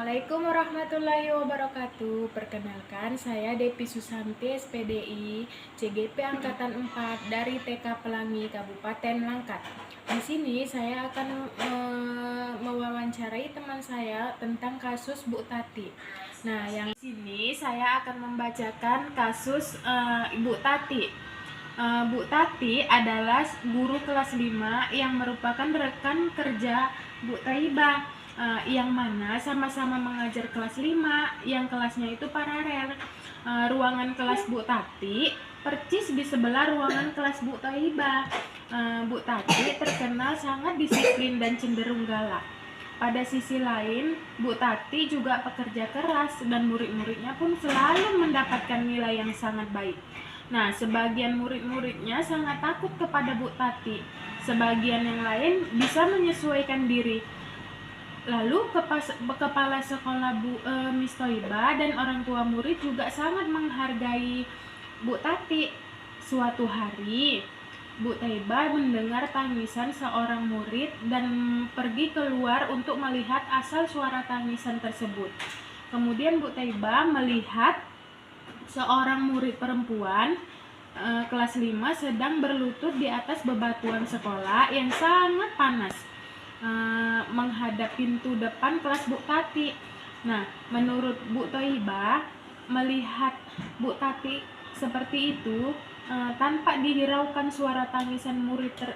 Assalamualaikum warahmatullahi wabarakatuh. Perkenalkan, saya Depi Susanti, SPDI, CGP Angkatan 4 dari TK Pelangi, Kabupaten Langkat. Di sini saya akan mewawancarai teman saya tentang kasus Bu Tati. Nah, yang di sini saya akan membacakan kasus Ibu Tati. Bu Tati adalah guru kelas 5 yang merupakan rekan kerja Bu Taibah, yang mana sama-sama mengajar kelas 5, yang kelasnya itu paralel. Ruangan kelas Bu Tati persis di sebelah ruangan kelas Bu Taibah. Bu Tati terkenal sangat disiplin dan cenderung galak. Pada sisi lain, Bu Tati juga pekerja keras dan murid-muridnya pun selalu mendapatkan nilai yang sangat baik. Nah, sebagian murid-muridnya sangat takut kepada Bu Tati. Sebagian yang lain bisa menyesuaikan diri. Lalu kepala sekolah Miss Toiba dan orang tua murid juga sangat menghargai Bu Tati. Suatu hari, Bu Taiba mendengar tangisan seorang murid dan pergi keluar untuk melihat asal suara tangisan tersebut. Kemudian Bu Taiba melihat seorang murid perempuan kelas 5 sedang berlutut di atas bebatuan sekolah yang sangat panas, menghadap pintu depan kelas Bu Tati. Nah, menurut Bu Taiba, melihat Bu Tati seperti itu, tanpa dihiraukan suara tangisan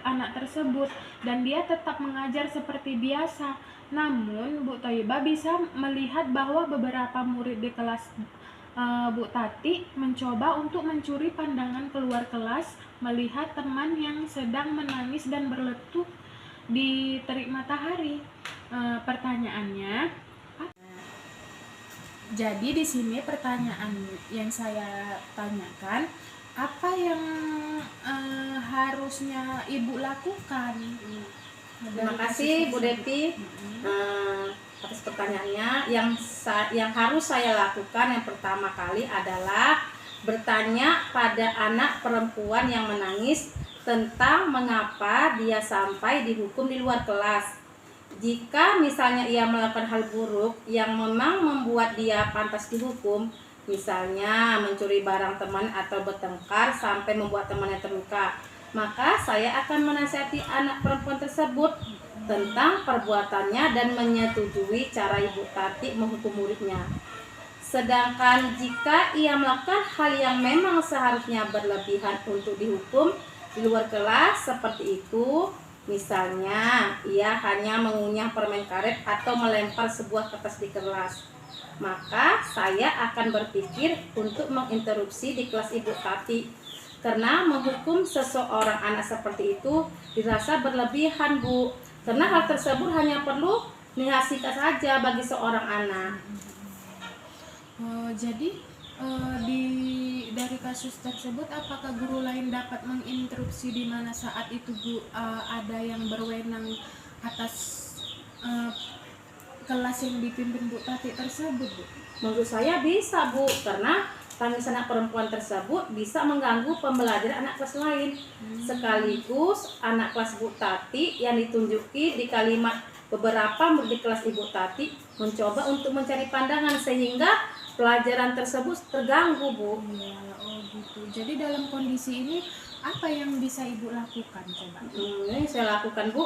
anak tersebut, dan dia tetap mengajar seperti biasa. Namun Bu Taiba bisa melihat bahwa beberapa murid di kelas Bu Tati mencoba untuk mencuri pandangan keluar kelas melihat teman yang sedang menangis dan berlutut di terik matahari. Pertanyaannya, jadi di sini pertanyaan yang saya tanyakan, apa yang harusnya Ibu lakukan? Terima kasih Bu Depi atas pertanyaannya. Yang harus saya lakukan yang pertama kali adalah bertanya pada anak perempuan yang menangis tentang mengapa dia sampai dihukum di luar kelas. Jika misalnya ia melakukan hal buruk yang memang membuat dia pantas dihukum, misalnya mencuri barang teman atau bertengkar sampai membuat temannya terluka, maka saya akan menasihati anak perempuan tersebut tentang perbuatannya dan menyetujui cara Ibu Tati menghukum muridnya. Sedangkan jika ia melakukan hal yang memang seharusnya berlebihan untuk dihukum di luar kelas seperti itu, misalnya ia hanya mengunyah permen karet atau melempar sebuah kertas di kelas, maka saya akan berpikir untuk menginterupsi di kelas Ibu Tati, karena menghukum seseorang anak seperti itu dirasa berlebihan, Bu, karena hal tersebut hanya perlu dihasika saja bagi seorang anak. Jadi dari kasus tersebut, apakah guru lain dapat menginterupsi di mana saat itu Bu ada yang berwenang atas kelas yang dipimpin Bu Tati tersebut, Bu? Menurut saya bisa, Bu, karena tangisan anak perempuan tersebut bisa mengganggu pembelajaran anak kelas lain. Sekaligus anak kelas Bu Tati yang ditunjuki di kalimat beberapa murid di kelas Ibu Tati mencoba untuk mencari pandangan sehingga pelajaran tersebut terganggu, Bu. Ya, gitu. Jadi dalam kondisi ini apa yang bisa Ibu lakukan, coba? Ini saya lakukan, Bu.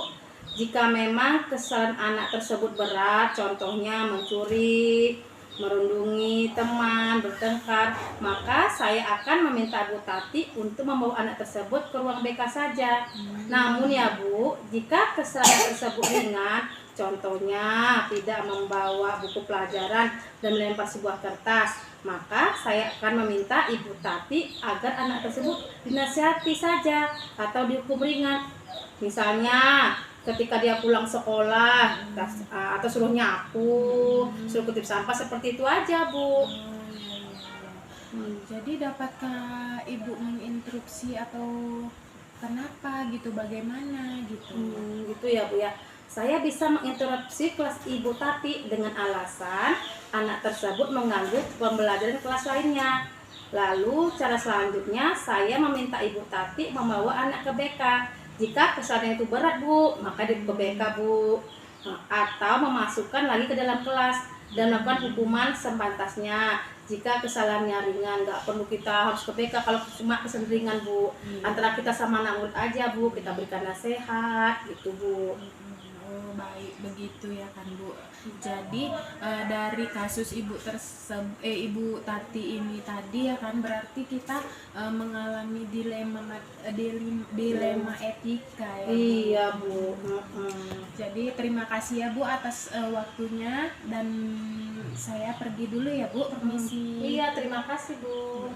Jika memang kesalahan anak tersebut berat, contohnya mencuri, merundungi teman, bertengkar, maka saya akan meminta Bu Tati untuk membawa anak tersebut ke ruang BK saja. Namun ya Bu, jika kesalahan tersebut ringan, contohnya tidak membawa buku pelajaran dan melempar sebuah kertas, maka saya akan meminta Ibu Tati agar anak tersebut dinasihati saja atau dihukum ringan. Misalnya ketika dia pulang sekolah atau suruh nyapu, suruh kutip sampah, seperti itu aja, Bu. Jadi dapatkah Ibu menginstruksi atau kenapa gitu, bagaimana gitu? Gitu ya, Bu ya. Saya bisa menginterupsi kelas Ibu Tati dengan alasan anak tersebut mengganggu pembelajaran kelas lainnya. Lalu cara selanjutnya saya meminta Ibu Tati membawa anak ke BK. Jika kesalahan itu berat, Bu, maka di ke BK, Bu, atau memasukkan lagi ke dalam kelas. dan melakukan hukuman sepantasnya. Jika kesalahannya ringan, nggak perlu kita harus ke BK. Kalau cuma kesalahan ringan, Bu, antara kita sama anak murid aja, Bu, kita berikan nasihat gitu, Bu. Oh, baik begitu ya kan, Bu. Jadi dari kasus Ibu Tati ini tadi ya kan, berarti kita mengalami dilema etika ya, Bu. Iya, Bu. Jadi terima kasih ya, Bu, atas waktunya, dan saya pergi dulu ya, Bu. Permisi. Iya, terima kasih, Bu.